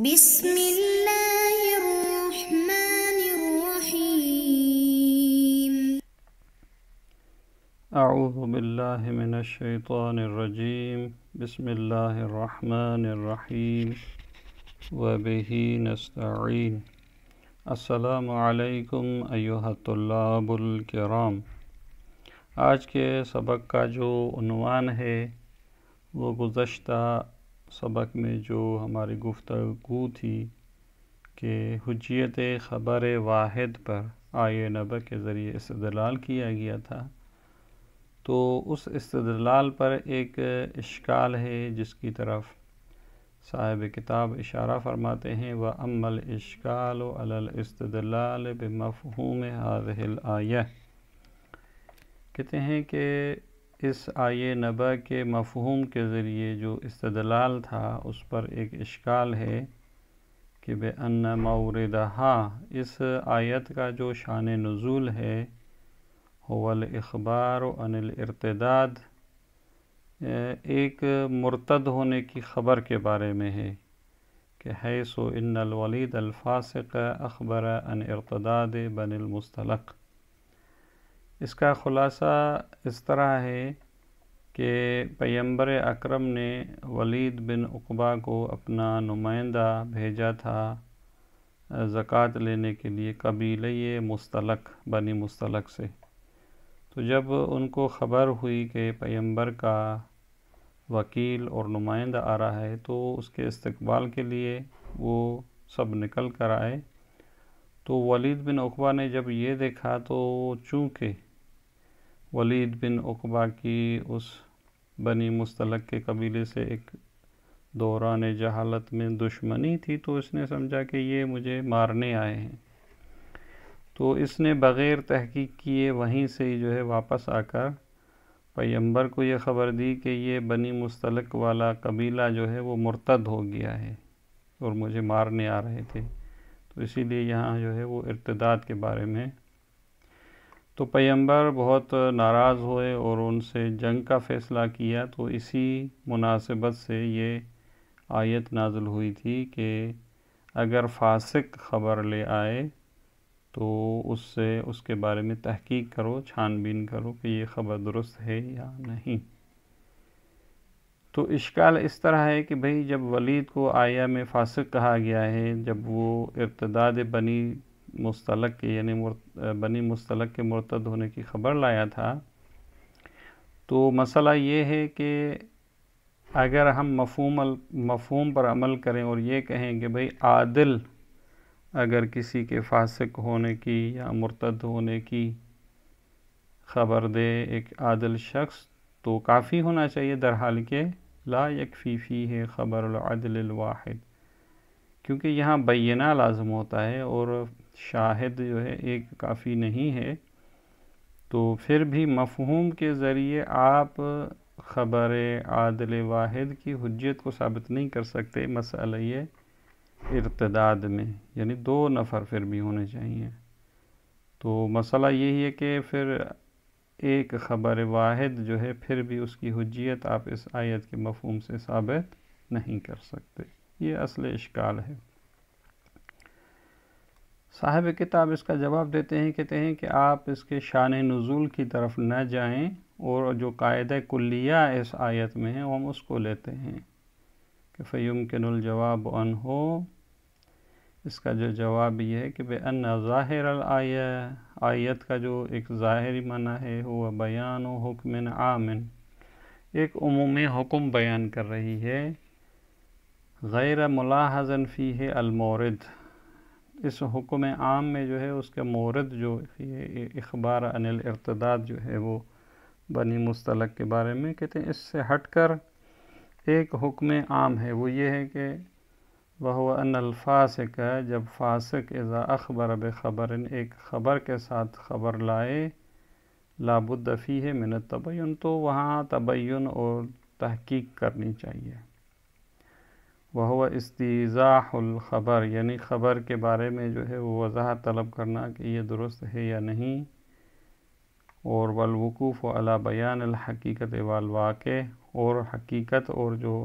بسم اللہ الرحمن الرحیم اعوذ باللہ من الشیطان الرجیم بسم اللہ الرحمن الرحیم وبہ نستعین السلام علیکم ایھا الطلاب الکرام۔ آج کے سبق کا جو عنوان ہے وہ گزشتہ سبق میں جو ہماری گفتگو تھی کہ حجیت خبر واحد پر آیے نبا کے ذریعے استدلال کیا گیا تھا، تو اس استدلال پر ایک اشکال ہے جس کی طرف صاحب کتاب اشارہ فرماتے ہیں وَأَمَّا الْإِشْكَالُ عَلَى الْإِسْتِدْلَالِ بِمَفْهُومِ هَذِهِ الْآيَةِ، کہتے ہیں کہ اس آیے نبا کے مفہوم کے ذریعے جو استدلال تھا اس پر ایک اشکال ہے کہ بِأَنَّ مَوْرِدَهَا، اس آیت کا جو شان نزول ہے هو الْإِخْبَارُ عَنِ الْإِرْتِدَادِ، ایک مرتد ہونے کی خبر کے بارے میں ہے کہ حیث ان الولید الفاسق اخبر عن ارتداد بن المستلق۔ اس کا خلاصہ اس طرح ہے کہ پیغمبر اکرم نے ولید بن عقبہ کو اپنا نمائندہ بھیجا تھا زکوٰۃ لینے کے لیے قبیلہ مستلق، بنی مستلق سے۔ تو جب ان کو خبر ہوئی کہ پیغمبر کا وکیل اور نمائندہ آ رہا ہے تو اس کے استقبال کے لیے وہ سب نکل کر آئے، تو ولید بن عقبہ نے جب یہ دیکھا تو چونکہ ولید بن عقبہ کی اس بنی مستلق کے قبیلے سے ایک دوران جہالت میں دشمنی تھی، تو اس نے سمجھا کہ یہ مجھے مارنے آئے ہیں، تو اس نے بغیر تحقیق کیے وہیں سے جو ہے واپس آ کر پیغمبر کو یہ خبر دی کہ یہ بنی مستلق والا قبیلہ جو ہے وہ مرتد ہو گیا ہے اور مجھے مارنے آ رہے تھے، تو اسی لیے یہاں جو ہے وہ ارتداد کے بارے میں۔ تو پیغمبر بہت ناراض ہوئے اور ان سے جنگ کا فیصلہ کیا، تو اسی مناسبت سے یہ آیت نازل ہوئی تھی کہ اگر فاسق خبر لے آئے تو اس سے اس کے بارے میں تحقیق کرو، چھان بین کرو کہ یہ خبر درست ہے یا نہیں۔ تو اشکال اس طرح ہے کہ بھئی جب ولید کو آیہ میں فاسق کہا گیا ہے، جب وہ ارتداد بنی مستلق کے یعنی بنی مستلق کے مرتد ہونے کی خبر لایا تھا، تو مسئلہ یہ ہے کہ اگر ہم مفہوم پر عمل کریں اور یہ کہیں کہ بھئی عادل اگر کسی کے فاسق ہونے کی یا مرتد ہونے کی خبر دے ایک عادل شخص، تو کافی ہونا چاہیے، در حال کہ لا یکفی فیہ خبر العدل الواحد، کیونکہ یہاں بینہ لازم ہوتا ہے اور شاہد جو ہے ایک کافی نہیں ہے۔ تو پھر بھی مفہوم کے ذریعے آپ خبر عادل واحد کی حجیت کو ثابت نہیں کر سکتے مسئلہ یہ ارتداد میں، یعنی 2 نفر پھر بھی ہونے چاہیے۔ تو مسئلہ یہی ہے کہ پھر ایک خبر واحد جو ہے پھر بھی اس کی حجیت آپ اس آیت کے مفہوم سے ثابت نہیں کر سکتے، یہ اصل اشکال ہے۔ صاحب کتاب اس کا جواب دیتے ہیں، کہتے ہیں کہ آپ اس کے شان نزول کی طرف نہ جائیں اور جو قاعدہ کلیہ اس آیت میں ہے ہم اس کو لیتے ہیں کہ فَيُمْكِنُ الْجَوَابُ عَنْهُ، اس کا جو جواب یہ ہے کہ بِأَنَّ ظاہر الآیہ، آیت کا جو ایک ظاہری معنی ہے وہ بیان حکم عام، ایک عمومی حکم بیان کر رہی ہے، غیر ملاحظ فیہ المورد، اس حکم عام میں جو ہے اس کا مورد جو اخبار عن الارتداد جو ہے وہ بنی مستلق کے بارے میں، کہتے ہیں اس سے ہٹ کر ایک حکم عام ہے، وہ یہ ہے کہ وَهُوَ أَنَّ الْفَاسِقَ، جب فاسق اذا اخبر بخبر، ایک خبر کے ساتھ خبر لائے، لابد فیہ من التبین، تو وہاں تبین اور تحقیق کرنی چاہیے۔ وَهُوَ اسْتِيضَاحُ الْخَبَرِ، یعنی خبر کے بارے میں جو ہے وہ وضاحت طلب کرنا کہ یہ درست ہے یا نہیں، اور والوقوف علی بیان الحقیقت والواقع، اور حقیقت اور جو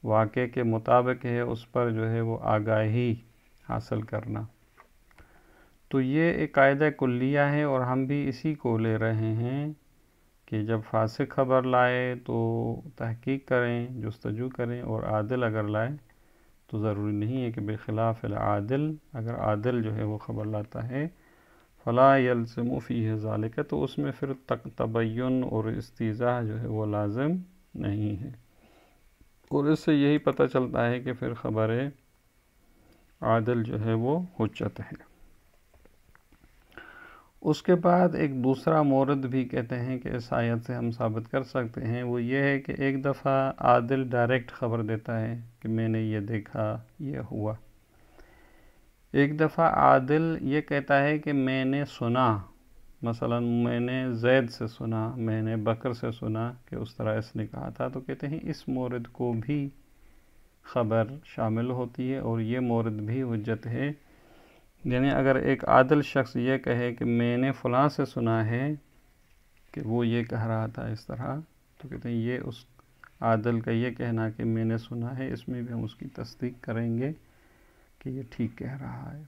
واقعے کے مطابق ہے اس پر جو ہے وہ آگاہی حاصل کرنا۔ تو یہ ایک قاعدہ کلیہ ہے اور ہم بھی اسی کو لے رہے ہیں کہ جب فاسق خبر لائے تو تحقیق کریں، جستجو کریں، اور عادل اگر لائے تو ضروری نہیں ہے کہ بخلاف العادل، اگر عادل جو ہے وہ خبر لاتا ہے فلا یلزم فیہ ذالک، تو اس میں پھر تبین اور استیضاح جو ہے وہ لازم نہیں ہے۔ اور اس سے یہی پتہ چلتا ہے کہ پھر خبر عادل جو ہے وہ حجت ہے۔ اس کے بعد ایک دوسرا مورد بھی کہتے ہیں کہ اس آیت سے ہم ثابت کر سکتے ہیں، وہ یہ ہے کہ ایک دفعہ عادل ڈائریکٹ خبر دیتا ہے کہ میں نے یہ دیکھا، یہ ہوا۔ ایک دفعہ عادل یہ کہتا ہے کہ میں نے سنا، مثلا میں نے زید سے سنا، میں نے بکر سے سنا کہ اس طرح اس نے کہا تھا، تو کہتے ہیں اس مورد کو بھی خبر شامل ہوتی ہے اور یہ مورد بھی حجت ہے۔ یعنی اگر ایک عادل شخص یہ کہے کہ میں نے فلاں سے سنا ہے کہ وہ یہ کہہ رہا تھا اس طرح، تو کہتے ہیں یہ اس عادل کا یہ کہنا کہ میں نے سنا ہے، اس میں بھی ہم اس کی تصدیق کریں گے کہ یہ ٹھیک کہہ رہا ہے۔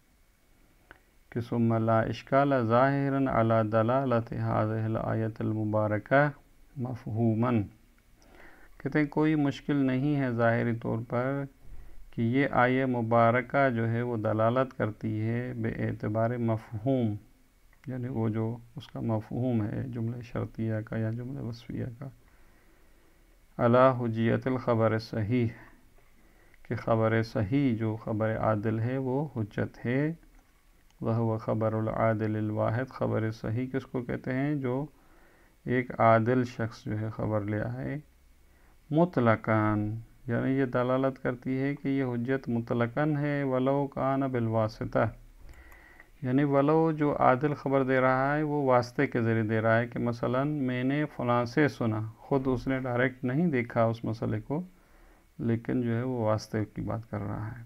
کہ ثم لا اشکال ظاہرا علی دلالت هذه الآیت المبارکہ مفہوما، کہتے ہیں کوئی مشکل نہیں ہے ظاہری طور پر کہ یہ آیہ مبارکہ جو ہے وہ دلالت کرتی ہے بے اعتبار مفہوم، یعنی وہ جو اس کا مفہوم ہے جملہ شرطیہ کا یا جملہ وصفیہ کا، علی حجیت الخبر صحیح، کہ خبر صحیح جو خبر عادل ہے وہ حجت ہے۔ وہو خبر العادل الواحد، خبر صحیح کس کو کہتے ہیں؟ جو ایک عادل شخص جو ہے خبر لے آئے، مطلقاً، یعنی یہ دلالت کرتی ہے کہ یہ حجت مطلقاً ہے، ولو کان بالواسطہ، یعنی ولو جو عادل خبر دے رہا ہے وہ واسطے کے ذریعے دے رہا ہے، کہ مثلا میں نے فلاں سے سنا، خود اس نے ڈائریکٹ نہیں دیکھا اس مسئلے کو، لیکن جو ہے وہ واسطے کی بات کر رہا ہے،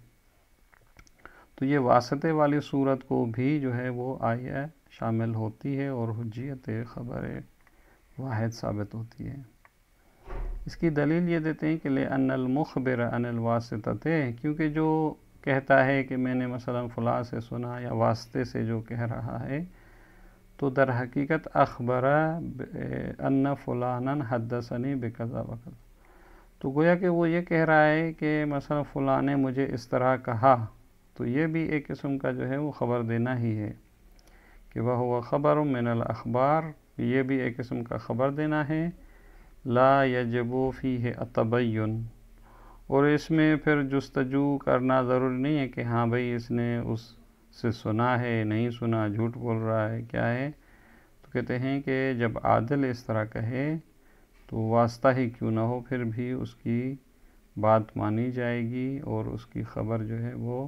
تو یہ واسطے والی صورت کو بھی جو ہے وہ آیہ شامل ہوتی ہے اور حجیت خبر واحد ثابت ہوتی ہے۔ اس کی دلیل یہ دیتے ہیں کہ لأن المخبر عن الواسطۃ، کیونکہ جو کہتا ہے کہ میں نے مثلا فلاں سے سنا یا واسطے سے جو کہہ رہا ہے، تو در حقیقت اخبر ان فلانا حدثنی بکذا وکذا، تو گویا کہ وہ یہ کہہ رہا ہے کہ مثلا فلاں نے مجھے اس طرح کہا، تو یہ بھی ایک قسم کا جو ہے وہ خبر دینا ہی ہے، کہ وہ خبر من الاخبار، یہ بھی ایک قسم کا خبر دینا ہے، لا یجب فیہ التبین، اور اس میں پھر جستجو کرنا ضروری نہیں ہے کہ ہاں بھئی اس نے اس سے سنا ہے، نہیں سنا، جھوٹ بول رہا ہے، کیا ہے، تو کہتے ہیں کہ جب عادل اس طرح کہے تو واسطہ ہی کیوں نہ ہو پھر بھی اس کی بات مانی جائے گی اور اس کی خبر جو ہے وہ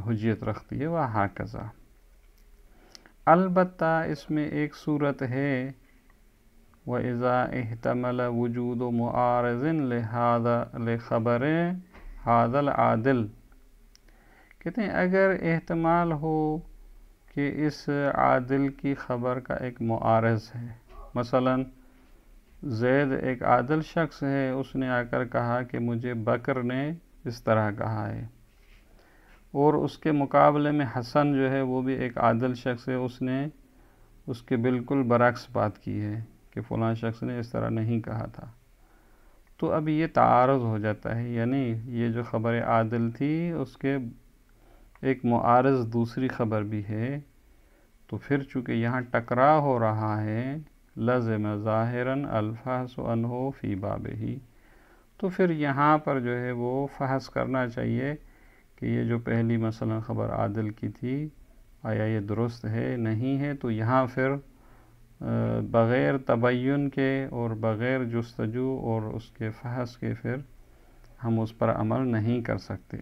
حجیت رکھتی ہے، وہکذا۔ البتہ اس میں ایک صورت ہے، وَإِذَا احتمل وجود معارض لخبر هذا العادل، کہتے ہیں اگر احتمال ہو کہ اس عادل کی خبر کا ایک معارض ہے، مثلا زید ایک عادل شخص ہے، اس نے آ کر کہا کہ مجھے بکر نے اس طرح کہا ہے، اور اس کے مقابلے میں حسن جو ہے وہ بھی ایک عادل شخص ہے، اس نے اس کے بالکل برعکس بات کی ہے کہ فلاں شخص نے اس طرح نہیں کہا تھا، تو اب یہ تعارض ہو جاتا ہے، یعنی یہ جو خبر عادل تھی اس کے ایک معارض دوسری خبر بھی ہے، تو پھر چونکہ یہاں ٹکراؤ ہو رہا ہے، لازم ظاہراً الفحص عنہ فی بابہ، تو پھر یہاں پر جو ہے وہ فحص کرنا چاہیے کہ یہ جو پہلی مثلا خبر عادل کی تھی آیا یہ درست ہے نہیں ہے، تو یہاں پھر بغیر تبین کے اور بغیر جستجو اور اس کے فحص کے پھر ہم اس پر عمل نہیں کر سکتے،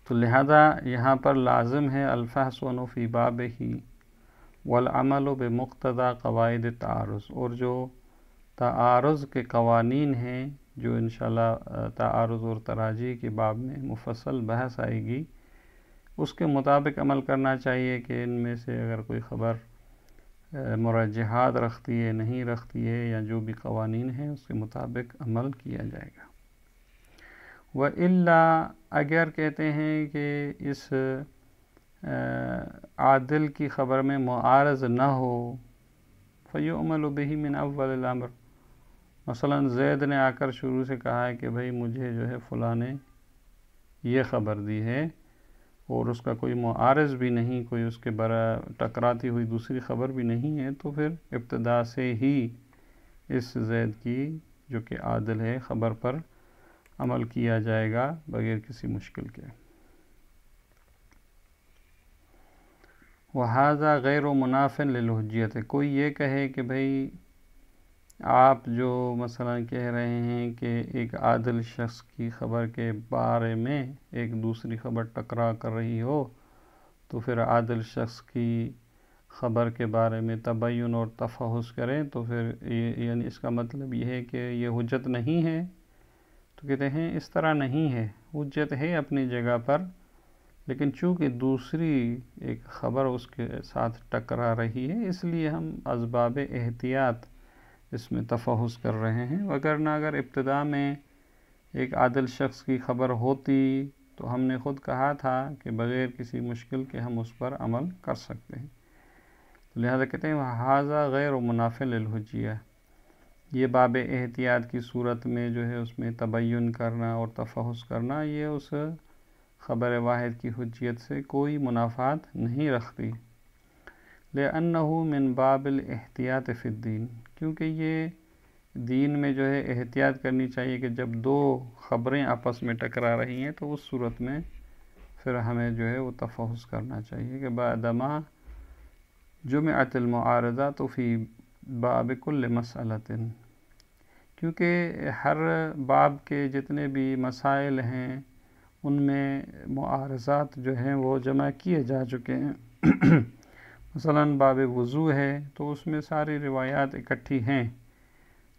تو لہذا یہاں پر لازم ہے الفحص عنہ فی بابہ والعمل بمقتضی قواعد التعارض، اور جو تعارض کے قوانین ہیں جو انشاءاللہ تعارض اور تراجیح کے باب میں مفصل بحث آئے گی، اس کے مطابق عمل کرنا چاہیے کہ ان میں سے اگر کوئی خبر مرجحات رکھتی ہے نہیں رکھتی ہے، یا جو بھی قوانین ہیں اس کے مطابق عمل کیا جائے گا۔ وَإِلَّا اگر کہتے ہیں کہ اس عادل کی خبر میں معارض نہ ہو، فَيُعْمَلُ بِهِ مِنْ أَوَّلِ الْأَمْرِ، مثلا زید نے آ کر شروع سے کہا ہے کہ بھئی مجھے جو ہے فلاں نے یہ خبر دی ہے، اور اس کا کوئی معارض بھی نہیں، کوئی اس کے ٹکراتی ہوئی دوسری خبر بھی نہیں ہے، تو پھر ابتدا سے ہی اس زید کی جو کہ عادل ہے خبر پر عمل کیا جائے گا بغیر کسی مشکل کے۔ وَهَذَا غَيْرُ مُنَافٍ لِلْحُجِّيَّةِ، کوئی یہ کہے کہ بھئی آپ جو مثلا کہہ رہے ہیں کہ ایک عادل شخص کی خبر کے بارے میں ایک دوسری خبر ٹکرا کر رہی ہو، تو پھر عادل شخص کی خبر کے بارے میں تبین اور تفحص کریں، تو پھر یعنی اس کا مطلب یہ ہے کہ یہ حجت نہیں ہے۔ تو کہتے ہیں اس طرح نہیں ہے، حجت ہے اپنی جگہ پر، لیکن چونکہ دوسری ایک خبر اس کے ساتھ ٹکرا رہی ہے، اس لیے ہم اسباب احتیاط اس میں تفحص کر رہے ہیں، وگرنہ اگر ابتدا میں ایک عادل شخص کی خبر ہوتی تو ہم نے خود کہا تھا کہ بغیر کسی مشکل کے ہم اس پر عمل کر سکتے ہیں۔ لہذا کہتے ہیں وَهَذَا غَيْرُ مُنَافٍ لِلْحُجِّيَّةِ، یہ باب احتیاط کی صورت میں جو ہے اس میں تبین کرنا اور تفحص کرنا، یہ اس خبر واحد کی حجیت سے کوئی منافات نہیں رکھتی۔ لِأَنَّهُ مِنْ بَابِ الْاحْتِيَاطِ فِي الدِّينِ، کیونکہ یہ دین میں جو ہے احتیاط کرنی چاہیے کہ جب دو خبریں آپس میں ٹکرا رہی ہیں تو اس صورت میں پھر ہمیں جو ہے وہ تفحص کرنا چاہیے کہ بعدما جمعت المعارضات فی باب کل مسئلۃ، کیونکہ ہر باب کے جتنے بھی مسائل ہیں ان میں معارضات جو ہیں وہ جمع کیے جا چکے ہیں۔ مثلا باب وضو ہے تو اس میں ساری روایات اکٹھی ہیں،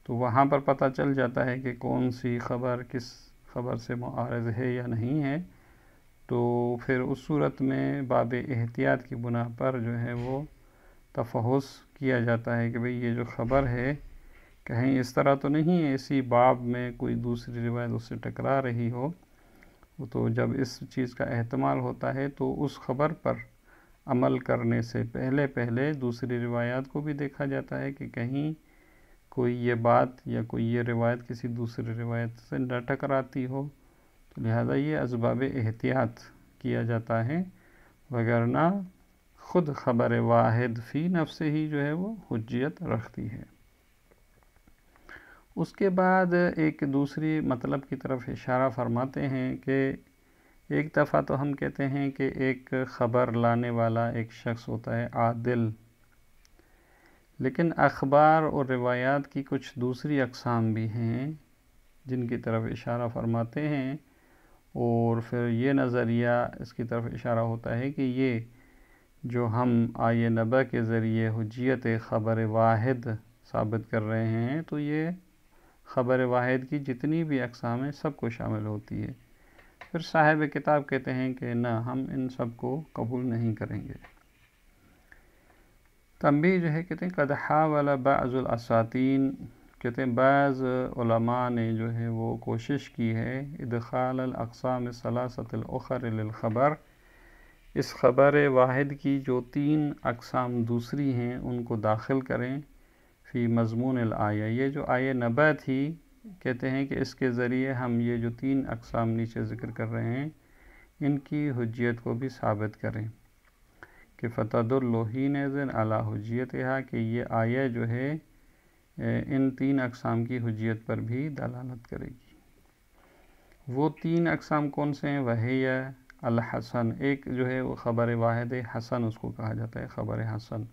تو وہاں پر پتہ چل جاتا ہے کہ کون سی خبر کس خبر سے معارض ہے یا نہیں ہے، تو پھر اس صورت میں باب احتیاط کی بنا پر جو ہے وہ تفحص کیا جاتا ہے کہ بھئی یہ جو خبر ہے کہیں اس طرح تو نہیں ہے اسی باب میں کوئی دوسری روایت اس سے ٹکرا رہی ہو، تو جب اس چیز کا احتمال ہوتا ہے تو اس خبر پر عمل کرنے سے پہلے دوسری روایات کو بھی دیکھا جاتا ہے کہ کہیں کوئی یہ بات یا کوئی یہ روایت کسی دوسری روایت سے نہ ٹکراتی ہو، تو لہذا یہ اسباب احتیاط کیا جاتا ہے، وگرنہ خود خبر واحد فی نفس ہی جو ہے وہ حجیت رکھتی ہے۔ اس کے بعد ایک دوسری مطلب کی طرف اشارہ فرماتے ہیں کہ ایک دفعہ تو ہم کہتے ہیں کہ ایک خبر لانے والا ایک شخص ہوتا ہے عادل، لیکن اخبار اور روایات کی کچھ دوسری اقسام بھی ہیں جن کی طرف اشارہ فرماتے ہیں، اور پھر یہ نظریہ اس کی طرف اشارہ ہوتا ہے کہ یہ جو ہم آیے نبا کے ذریعے حجیت خبر واحد ثابت کر رہے ہیں، تو یہ خبر واحد کی جتنی بھی اقسام ہیں سب کو شامل ہوتی ہے۔ پھر صاحب کتاب کہتے ہیں کہ نہ، ہم ان سب کو قبول نہیں کریں گے۔ تنبیہ جو ہے کہتے ہیں قد حاول بعض الاساتین، کہتے ہیں بعض علماء نے جو ہے وہ کوشش کی ہے ادخال الاقسام الثلاثۃ الاخر للخبر، اس خبر واحد کی جو تین اقسام دوسری ہیں ان کو داخل کریں فی مضمون الآیہ، یہ جو آیہ نبا تھی کہتے ہیں کہ اس کے ذریعے ہم یہ جو تین اقسام نیچے ذکر کر رہے ہیں ان کی حجیت کو بھی ثابت کریں کہ فتدل حینئذ علی حجیتہا، کہ یہ آیہ جو ہے ان تین اقسام کی حجیت پر بھی دلالت کرے گی۔ وہ تین اقسام کون سے ہیں؟ وہی الحسن، ایک جو ہے وہ خبر واحد حسن اس کو کہا جاتا ہے، خبر حسن،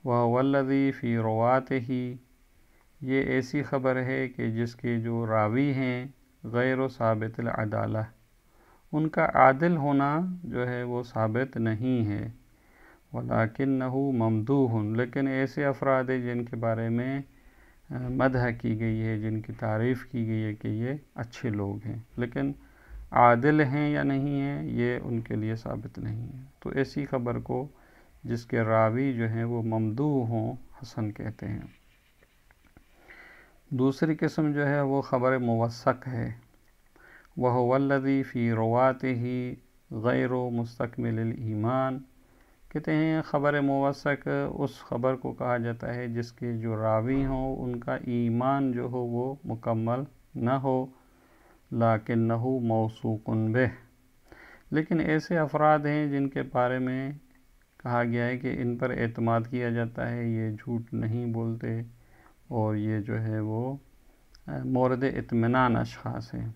وَهُوَ الَّذِي فِي رُوَاتِهِ، یہ ایسی خبر ہے کہ جس کے جو راوی ہیں غیر ثابت العدالہ، ان کا عادل ہونا جو ہے وہ ثابت نہیں ہے، وَلَكِنَّهُ مَمْدُوحٌ، لیکن ایسے افراد ہیں جن کے بارے میں مدح کی گئی ہے، جن کی تعریف کی گئی ہے کہ یہ اچھے لوگ ہیں، لیکن عادل ہیں یا نہیں ہیں یہ ان کے لیے ثابت نہیں ہے، تو ایسی خبر کو جس کے راوی جو ہیں وہ ممدوح ہوں حسن کہتے ہیں۔ دوسری قسم جو ہے وہ خبر موثق ہے، وَهُوَ الَّذِي فِي رُوَاتِهِ غَيْرُ مُسْتَكْمِلِ الْإِيمَانِ، کہتے ہیں خبر موثق اس خبر کو کہا جاتا ہے جس کے جو راوی ہوں ان کا ایمان جو ہو وہ مکمل نہ ہو، لَكِنَّهُ مَوْثُوقٌ بِهِ، لیکن ایسے افراد ہیں جن کے بارے میں کہا گیا ہے کہ ان پر اعتماد کیا جاتا ہے، یہ جھوٹ نہیں بولتے اور یہ جو ہے وہ مورد اطمینان اشخاص ہیں۔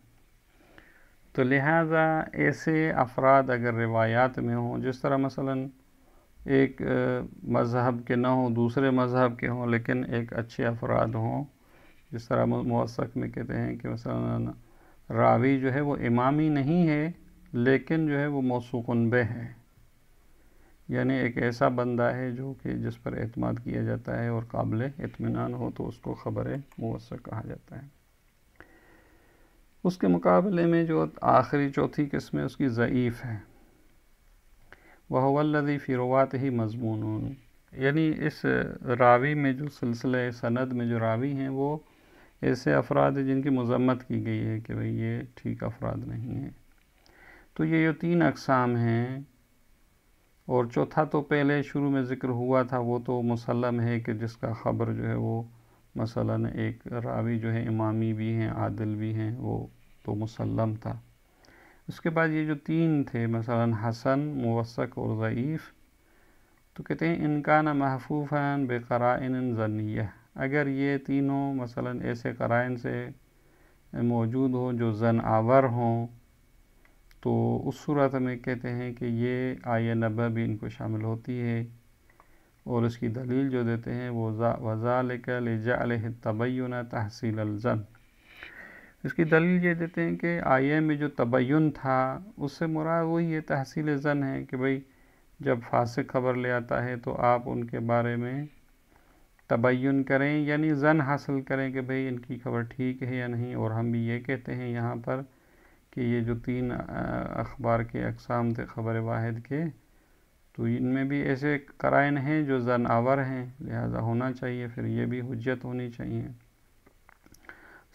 تو لہٰذا ایسے افراد اگر روایات میں ہوں، جس طرح مثلاً ایک مذہب کے نہ ہوں، دوسرے مذہب کے ہوں، لیکن ایک اچھے افراد ہوں، جس طرح موثق میں کہتے ہیں کہ مثلاً راوی جو ہے وہ امامی نہیں ہے لیکن جو ہے وہ موثوق بہ ہے، یعنی ایک ایسا بندہ ہے جو کہ جس پر اعتماد کیا جاتا ہے اور قابل اطمینان ہو، تو اس کو خبر موثق کہا جاتا ہے۔ اس کے مقابلے میں جو آخری چوتھی قسم ہے اس کی ضعیف ہے، وَهُوَ الَّذِي فِي رُوَاتِهِ مَضْمُونٌ، یعنی اس راوی میں جو سلسلہ سند میں جو راوی ہیں وہ ایسے افراد ہیں جن کی مذمت کی گئی ہے کہ بھئی یہ ٹھیک افراد نہیں ہیں۔ تو یہ جو تین اقسام ہیں، اور چوتھا تو پہلے شروع میں ذکر ہوا تھا، وہ تو مسلم ہے کہ جس کا خبر جو ہے وہ مثلاً ایک راوی جو ہے امامی بھی ہیں، عادل بھی ہیں، وہ تو مسلم تھا۔ اس کے بعد یہ جو تین تھے مثلاً حسن، موثق اور ضعیف، تو کہتے ہیں ان کان محفوفاً بقرائن ظنیہ، اگر یہ تینوں مثلاً ایسے قرائن سے موجود ہوں جو ظن آور ہوں، تو اس صورت میں کہتے ہیں کہ یہ آیہ نبوہ بھی ان کو شامل ہوتی ہے، اور اس کی دلیل جو دیتے ہیں وہ وَذَلِكَ لِجَعْلِهِ التَّبَيُّنَ تَحْصِيلَ الظَّنِّ، اس کی دلیل یہ دیتے ہیں کہ آیہ میں جو تبین تھا اس سے مراد وہی یہ تحصیل ظن ہے کہ بھئی جب فاسق خبر لے آتا ہے تو آپ ان کے بارے میں تبین کریں، یعنی ظن حاصل کریں کہ بھئی ان کی خبر ٹھیک ہے یا نہیں۔ اور ہم بھی یہ کہتے ہیں یہاں پر کہ یہ جو تین اخبار کے اقسام تھے خبر واحد کے، تو ان میں بھی ایسے قرائن ہیں جو ظن آور ہیں، لہذا ہونا چاہیے، پھر یہ بھی حجت ہونی چاہیے۔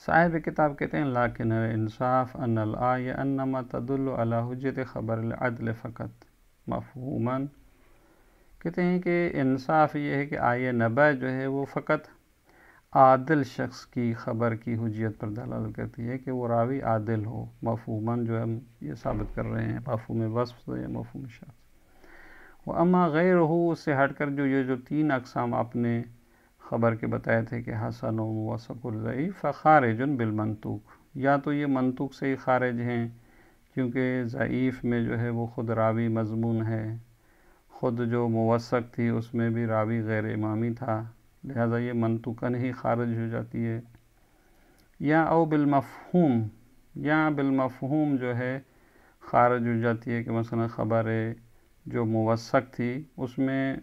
صاحب کتاب کہتے ہیں لیکن انصاف ان الآیہ انما تدل علی حجت خبر العدل فقط مفہوماً، کہتے ہیں کہ انصاف یہ ہے کہ آیہ نبوہ جو ہے وہ فقط عادل شخص کی خبر کی حجیت پر دلالت کرتی ہے کہ وہ راوی عادل ہو، مفہوماً جو ہم یہ ثابت کر رہے ہیں مفہوم وصف سے یا مفہوم شخص۔ وَأَمَّا غَيْرُهُ، اس سے ہٹ کر یہ جو تین اقسام آپ نے خبر کے بتائے تھے کہ حسن و موثق و ضعیف، فخارج بالمنطوق، یا تو یہ منطوق سے ہی خارج ہیں کیونکہ ضعیف میں جو ہے وہ خود راوی مضمون ہے، خود جو موثق تھی اس میں بھی راوی غیر امامی تھا، لہذا یہ منطوقاً ہی خارج ہو جاتی ہے، یا او بالمفہوم، یا بالمفہوم جو ہے خارج ہو جاتی ہے کہ مثلا خبر جو موثق تھی اس میں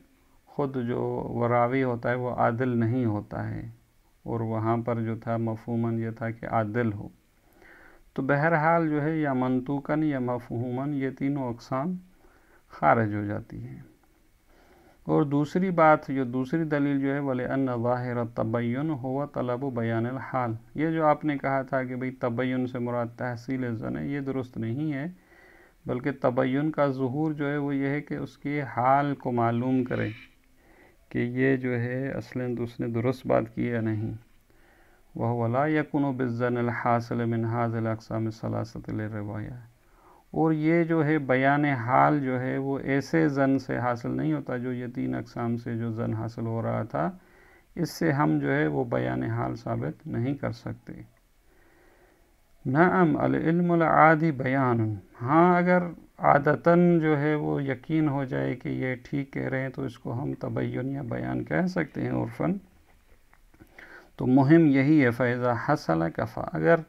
خود جو راوی ہوتا ہے وہ عادل نہیں ہوتا ہے، اور وہاں پر جو تھا مفہوماً یہ تھا کہ عادل ہو۔ تو بہرحال جو ہے یا منطوقاً یا مفہوماً یہ تینوں اقسام خارج ہو جاتی ہیں۔ اور دوسری بات، جو دوسری دلیل جو ہے وَلِأَنَّ ظَاهِرَ التَّبَيُّنُ هُوَ طَلَبُ بَيَانِ الْحَالِ، یہ جو آپ نے کہا تھا کہ بھئی تبین سے مراد تحصیل ظن ہے، یہ درست نہیں ہے، بلکہ تبین کا ظہور جو ہے وہ یہ ہے کہ اس کے حال کو معلوم کرے کہ یہ جو ہے اصلاً اس نے درست بات کی یا نہیں۔ وَهُوَ لَا يَكُونُ بِالظَّنِّ الْحَاصِلِ مِنْ هَذِهِ الْأَقْسَامِ الثَّلَاثَةِ لِلرِّوَایَةِ، اور یہ جو ہے بیان حال جو ہے وہ ایسے ظن سے حاصل نہیں ہوتا جو یہ تین اقسام سے جو ظن حاصل ہو رہا تھا، اس سے ہم جو ہے وہ بیان حال ثابت نہیں کر سکتے۔ نعم العلم العادی بیان، ہاں اگر عادتاً جو ہے وہ یقین ہو جائے کہ یہ ٹھیک کہہ رہے ہیں تو اس کو ہم تبین یا بیان کہہ سکتے ہیں عرفاً۔ تو مہم یہی ہے فَإِذَا حَصَلَ كَفَى، اگر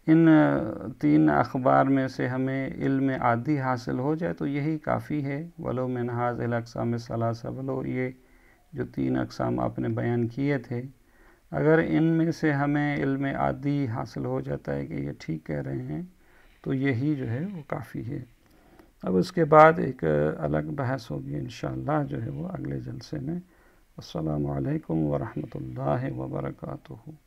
ان تین اخبار میں سے ہمیں علم عادی حاصل ہو جائے تو یہی کافی ہے، وَلَوْ مِنْ هَذِهِ الْأَقْسَامِ الثَّلَاثَةِ، ولو یہ جو تین اقسام آپ نے بیان کیے تھے، اگر ان میں سے ہمیں علم عادی حاصل ہو جاتا ہے کہ یہ ٹھیک کہہ رہے ہیں تو یہی جو ہے وہ کافی ہے۔ اب اس کے بعد ایک الگ بحث ہوگی انشاءاللہ جو ہے وہ اگلے جلسے میں۔ السلام علیکم ورحمۃ اللہ وبرکاتہ۔